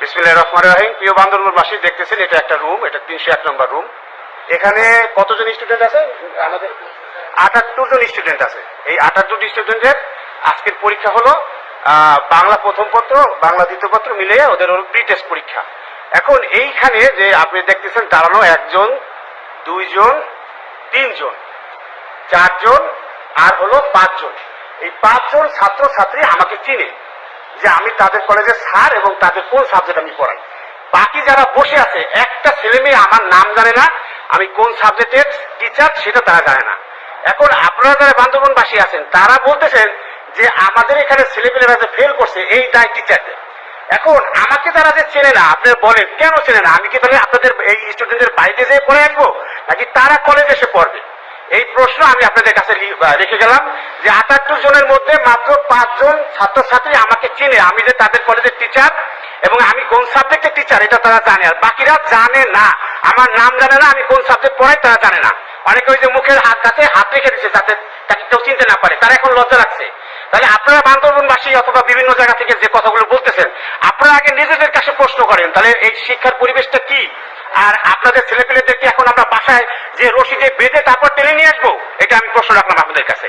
বিসমিল্লাহির রহমানির রহিম। প্রিয় বান্দরবানবাসী, দেখতেছেন এটা একটা রুম, এটা 301 নম্বর রুম। এখানে কতজন স্টুডেন্ট আছে? আমাদের 78 জন স্টুডেন্ট আছে। এই 78 স্টুডেন্টের আজকের পরীক্ষা হলো বাংলা প্রথম পত্র, বাংলা দ্বিতীয় পত্র মিলিয়ে ওদের হলো প্রি টেস্ট পরীক্ষা। এখন এইখানে যে আপনি দেখতেছেন দাঁড়ানো 1 জন, 2 জন, 3 জন, 4 জন আর হলো 5 জন। এই 5 জন ছাত্র ছাত্রী আমাকে চিনে যে আমি তাদের কলেজের স্যার এবং তাদের কোন সাবজেক্ট আমি পড়াই। বাকি যারা বসে আছে, একটা ছেলে মেয়ে আমার নাম জানে না, আমি কোন সাবজেক্টের টিচার সেটা তারা জানে না। এখন আপনারা যারা বান্দরবানবাসী আছেন তারা বলতেছেন যে আমাদের এখানে ছেলেপেলেরা যে ফেল করছে এই দায় টিচারদের। এখন আমাকে তারা যে চেনে না, আপনারা বলেন কেন চেনে না? আমি কি তাহলে আপনাদের এই স্টুডেন্টের বাড়িতে যেয়ে পড়ে আসবো, নাকি তারা কলেজে এসে পড়বে? এই প্রশ্ন আমি আপনাদের কাছে রেখে গেলাম যে 78 জনের মধ্যে মাত্র 5 জন ছাত্রছাত্রী আমাকে চিনে, আমি যে তাদের কলেজের টিচার এবং আমি কোন সাবজেক্টের টিচার এটা তারা জানে, আর বাকিরা জানে না। আমার নাম জানে না, আমি কোন সাবজেক্ট পড়াই তারা জানে না। অনেকে ওই যে মুখের কাছে হাত রেখে দিচ্ছে যাতে তাকে কেউ চিনতে না পারে, তারা এখন লজ্জা রাখছে। তাহলে আপনারা বান্দরবানবাসী অথবা বিভিন্ন জায়গা থেকে যে কথাগুলো বলতেছেন, আপনারা আগে নিজেদের কাছে প্রশ্ন করেন তাহলে এই শিক্ষার পরিবেশটা কি। আর আপনাদের ছেলেপেলেদেরকে এখন আমরা বাসায় যে রশি দিয়ে বেঁধে তারপর টেনে নিয়ে আসবো, এটা আমি প্রশ্ন রাখলাম আপনাদের কাছে।